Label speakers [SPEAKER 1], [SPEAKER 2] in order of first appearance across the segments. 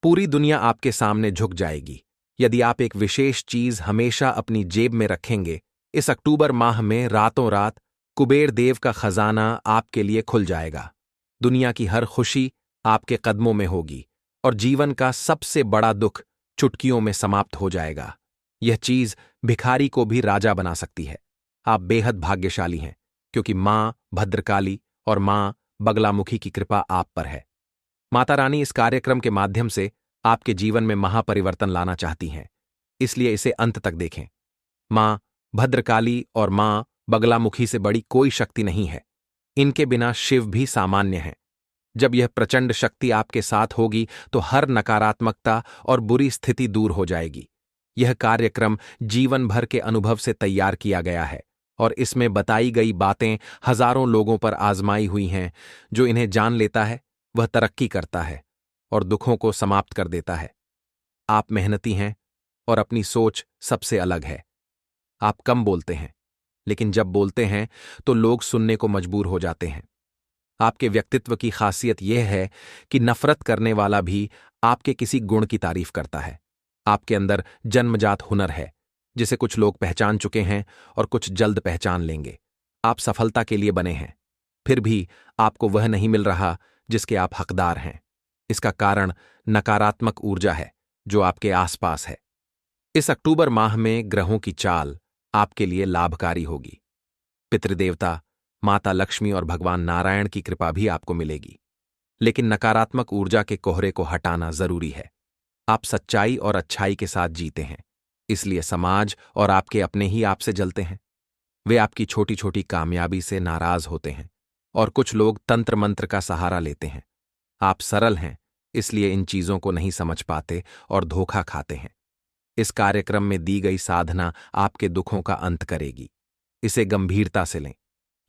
[SPEAKER 1] पूरी दुनिया आपके सामने झुक जाएगी यदि आप एक विशेष चीज हमेशा अपनी जेब में रखेंगे। इस अक्टूबर माह में रातों रात कुबेर देव का खजाना आपके लिए खुल जाएगा। दुनिया की हर खुशी आपके कदमों में होगी और जीवन का सबसे बड़ा दुख चुटकियों में समाप्त हो जाएगा। यह चीज भिखारी को भी राजा बना सकती है। आप बेहद भाग्यशाली हैं क्योंकि मां भद्रकाली और मां बगलामुखी की कृपा आप पर है। माता रानी इस कार्यक्रम के माध्यम से आपके जीवन में महापरिवर्तन लाना चाहती हैं, इसलिए इसे अंत तक देखें। मां भद्रकाली और मां बगलामुखी से बड़ी कोई शक्ति नहीं है। इनके बिना शिव भी सामान्य हैं। जब यह प्रचंड शक्ति आपके साथ होगी तो हर नकारात्मकता और बुरी स्थिति दूर हो जाएगी। यह कार्यक्रम जीवन भर के अनुभव से तैयार किया गया है और इसमें बताई गई बातें हजारों लोगों पर आजमाई हुई हैं। जो इन्हें जान लेता है वह तरक्की करता है और दुखों को समाप्त कर देता है। आप मेहनती हैं और अपनी सोच सबसे अलग है। आप कम बोलते हैं, लेकिन जब बोलते हैं तो लोग सुनने को मजबूर हो जाते हैं। आपके व्यक्तित्व की खासियत यह है कि नफरत करने वाला भी आपके किसी गुण की तारीफ करता है। आपके अंदर जन्मजात हुनर है जिसे कुछ लोग पहचान चुके हैं और कुछ जल्द पहचान लेंगे। आप सफलता के लिए बने हैं, फिर भी आपको वह नहीं मिल रहा जिसके आप हकदार हैं। इसका कारण नकारात्मक ऊर्जा है जो आपके आसपास है। इस अक्टूबर माह में ग्रहों की चाल आपके लिए लाभकारी होगी। पितृदेवता, माता लक्ष्मी और भगवान नारायण की कृपा भी आपको मिलेगी, लेकिन नकारात्मक ऊर्जा के कोहरे को हटाना जरूरी है। आप सच्चाई और अच्छाई के साथ जीते हैं, इसलिए समाज और आपके अपने ही आपसे जलते हैं। वे आपकी छोटी छोटी कामयाबी से नाराज होते हैं और कुछ लोग तंत्र मंत्र का सहारा लेते हैं। आप सरल हैं, इसलिए इन चीजों को नहीं समझ पाते और धोखा खाते हैं। इस कार्यक्रम में दी गई साधना आपके दुखों का अंत करेगी। इसे गंभीरता से लें।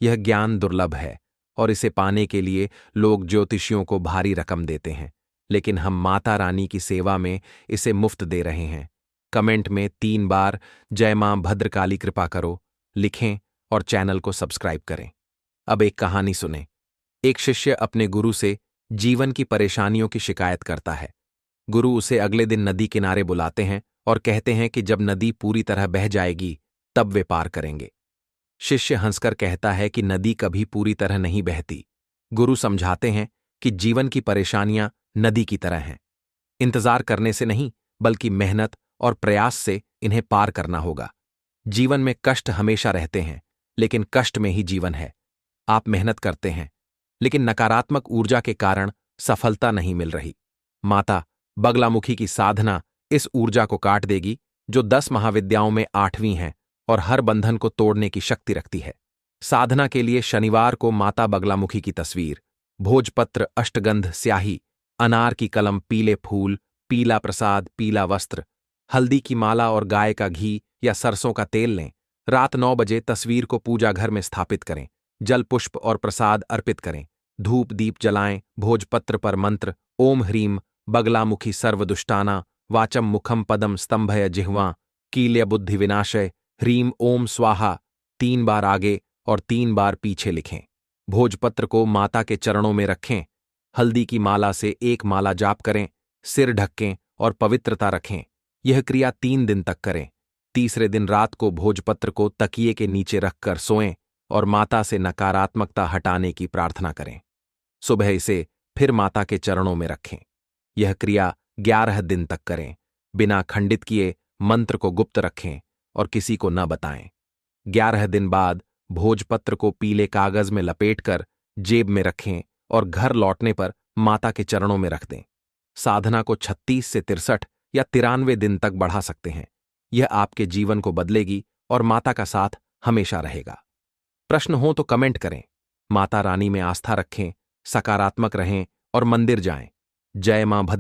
[SPEAKER 1] यह ज्ञान दुर्लभ है और इसे पाने के लिए लोग ज्योतिषियों को भारी रकम देते हैं, लेकिन हम माता रानी की सेवा में इसे मुफ्त दे रहे हैं। कमेंट में 3 बार जय मां भद्रकाली कृपा करो लिखें और चैनल को सब्सक्राइब करें। अब एक कहानी सुनें। एक शिष्य अपने गुरु से जीवन की परेशानियों की शिकायत करता है। गुरु उसे अगले दिन नदी किनारे बुलाते हैं और कहते हैं कि जब नदी पूरी तरह बह जाएगी तब वे पार करेंगे। शिष्य हंसकर कहता है कि नदी कभी पूरी तरह नहीं बहती। गुरु समझाते हैं कि जीवन की परेशानियां नदी की तरह हैं। इंतजार करने से नहीं, बल्कि मेहनत और प्रयास से इन्हें पार करना होगा। जीवन में कष्ट हमेशा रहते हैं, लेकिन कष्ट में ही जीवन है। आप मेहनत करते हैं, लेकिन नकारात्मक ऊर्जा के कारण सफलता नहीं मिल रही। माता बगलामुखी की साधना इस ऊर्जा को काट देगी, जो 10 महाविद्याओं में 8वीं है और हर बंधन को तोड़ने की शक्ति रखती है। साधना के लिए शनिवार को माता बगलामुखी की तस्वीर, भोजपत्र, अष्टगंध, स्याही, अनार की कलम, पीले फूल, पीला प्रसाद, पीला वस्त्र, हल्दी की माला और गाय का घी या सरसों का तेल लें। रात 9 बजे तस्वीर को पूजा घर में स्थापित करें। जल, पुष्प और प्रसाद अर्पित करें। धूप दीप जलाएं। भोजपत्र पर मंत्र ओम ह्रीम बगलामुखी सर्वदुष्टाना वाचम मुखम पदम स्तंभय जिह्वा कील्य बुद्धि विनाशय ह्रीम ओम स्वाहा 3 बार आगे और 3 बार पीछे लिखें। भोजपत्र को माता के चरणों में रखें। हल्दी की माला से 1 माला जाप करें। सिर ढकें और पवित्रता रखें। यह क्रिया 3 दिन तक करें। तीसरे दिन रात को भोजपत्र को तकिए के नीचे रखकर सोएं और माता से नकारात्मकता हटाने की प्रार्थना करें। सुबह इसे फिर माता के चरणों में रखें। यह क्रिया 11 दिन तक करें। बिना खंडित किए मंत्र को गुप्त रखें और किसी को न बताएं। 11 दिन बाद भोजपत्र को पीले कागज में लपेटकर जेब में रखें और घर लौटने पर माता के चरणों में रख दें। साधना को 36 से 63 या 93 दिन तक बढ़ा सकते हैं। यह आपके जीवन को बदलेगी और माता का साथ हमेशा रहेगा। प्रश्न हो तो कमेंट करें। माता रानी में आस्था रखें, सकारात्मक रहें और मंदिर जाएं। जय मां भद्र